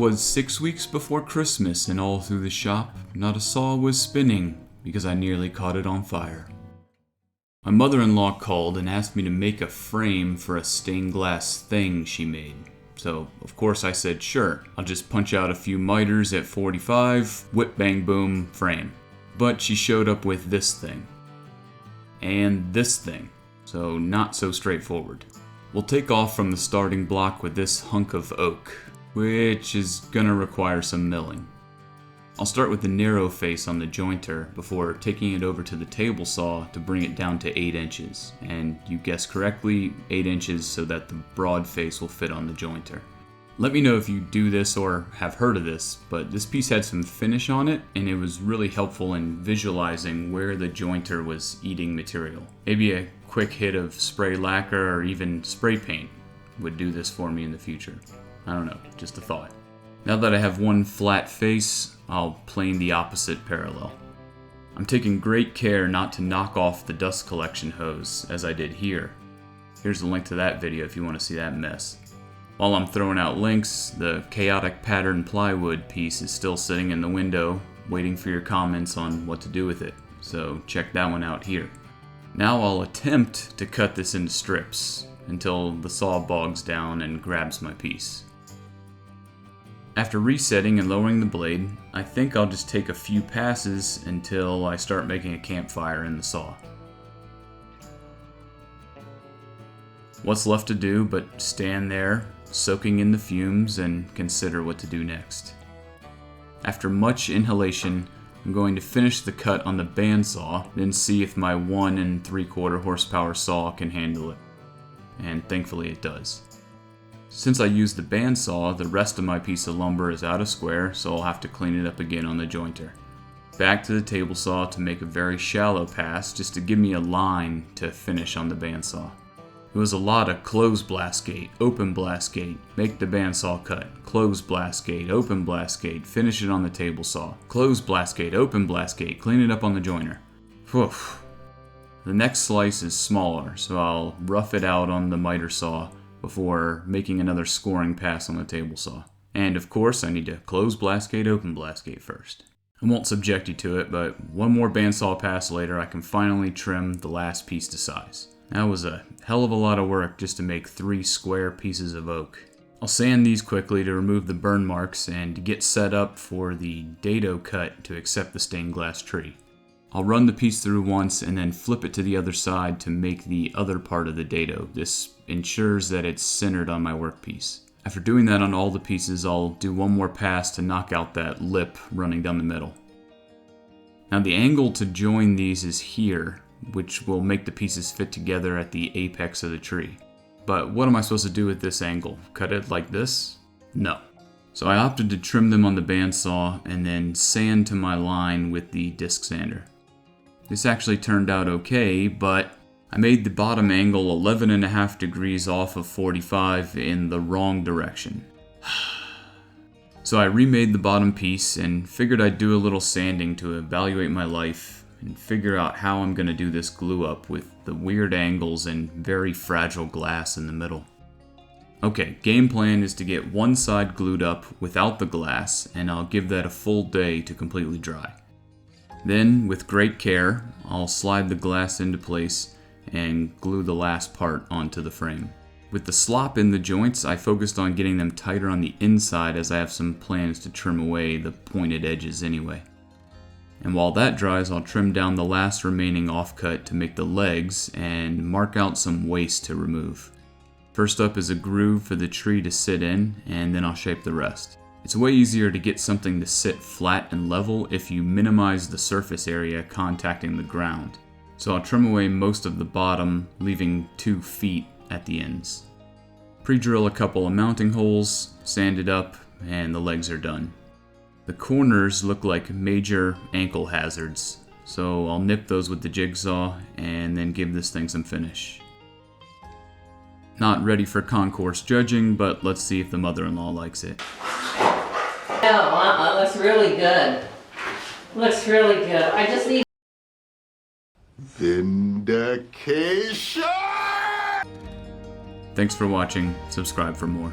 'Twas 6 weeks before Christmas, and all through the shop not a saw was spinning, because I nearly caught it on fire. My mother-in-law called and asked me to make a frame for a stained glass thing she made. So, of course I said sure, I'll just punch out a few miters at 45, whip bang boom, frame. But she showed up with this thing. And this thing. So not so straightforward. We'll take off from the starting block with this hunk of oak, which is gonna require some milling. I'll start with the narrow face on the jointer before taking it over to the table saw to bring it down to 8 inches. And you guessed correctly, 8 inches so that the broad face will fit on the jointer. Let me know if you do this or have heard of this, but this piece had some finish on it and it was really helpful in visualizing where the jointer was eating material. Maybe a quick hit of spray lacquer or even spray paint would do this for me in the future. I don't know, just a thought. Now that I have one flat face, I'll plane the opposite parallel. I'm taking great care not to knock off the dust collection hose, as I did here. Here's a link to that video if you want to see that mess. While I'm throwing out links, the chaotic pattern plywood piece is still sitting in the window, waiting for your comments on what to do with it, so check that one out here. Now I'll attempt to cut this into strips, until the saw bogs down and grabs my piece. After resetting and lowering the blade, I think I'll just take a few passes until I start making a campfire in the saw. What's left to do but stand there, soaking in the fumes, and consider what to do next. After much inhalation, I'm going to finish the cut on the bandsaw, then see if my 1 3/4 horsepower saw can handle it. And thankfully it does. Since I used the bandsaw, the rest of my piece of lumber is out of square, so I'll have to clean it up again on the jointer. Back to the table saw to make a very shallow pass, just to give me a line to finish on the bandsaw. It was a lot of close blast gate, open blast gate, make the bandsaw cut, close blast gate, open blast gate, finish it on the table saw, close blast gate, open blast gate, clean it up on the jointer. Whew. The next slice is smaller, so I'll rough it out on the miter saw before making another scoring pass on the table saw. And of course, I need to close blast gate, open blast gate first. I won't subject you to it, but one more bandsaw pass later, I can finally trim the last piece to size. That was a hell of a lot of work just to make 3 square pieces of oak. I'll sand these quickly to remove the burn marks and to get set up for the dado cut to accept the stained glass tree. I'll run the piece through once and then flip it to the other side to make the other part of the dado. This ensures that it's centered on my workpiece. After doing that on all the pieces, I'll do one more pass to knock out that lip running down the middle. Now the angle to join these is here, which will make the pieces fit together at the apex of the tree. But what am I supposed to do with this angle? Cut it like this? No. So I opted to trim them on the bandsaw and then sand to my line with the disc sander. This actually turned out okay, but I made the bottom angle 11.5 degrees off of 45 in the wrong direction. So I remade the bottom piece and figured I'd do a little sanding to evaluate my life and figure out how I'm going to do this glue up with the weird angles and very fragile glass in the middle. Okay, game plan is to get one side glued up without the glass, and I'll give that a full day to completely dry. Then, with great care, I'll slide the glass into place and glue the last part onto the frame. With the slop in the joints, I focused on getting them tighter on the inside as I have some plans to trim away the pointed edges anyway. And while that dries, I'll trim down the last remaining offcut to make the legs and mark out some waste to remove. First up is a groove for the tree to sit in, and then I'll shape the rest. It's way easier to get something to sit flat and level if you minimize the surface area contacting the ground. So I'll trim away most of the bottom, leaving 2 feet at the ends. Pre-drill a couple of mounting holes, sand it up, and the legs are done. The corners look like major ankle hazards, so I'll nip those with the jigsaw and then give this thing some finish. Not ready for concourse judging, but let's see if the mother-in-law likes it. No, looks really good. Looks really good. I just need vindication! Thanks for watching. Subscribe for more.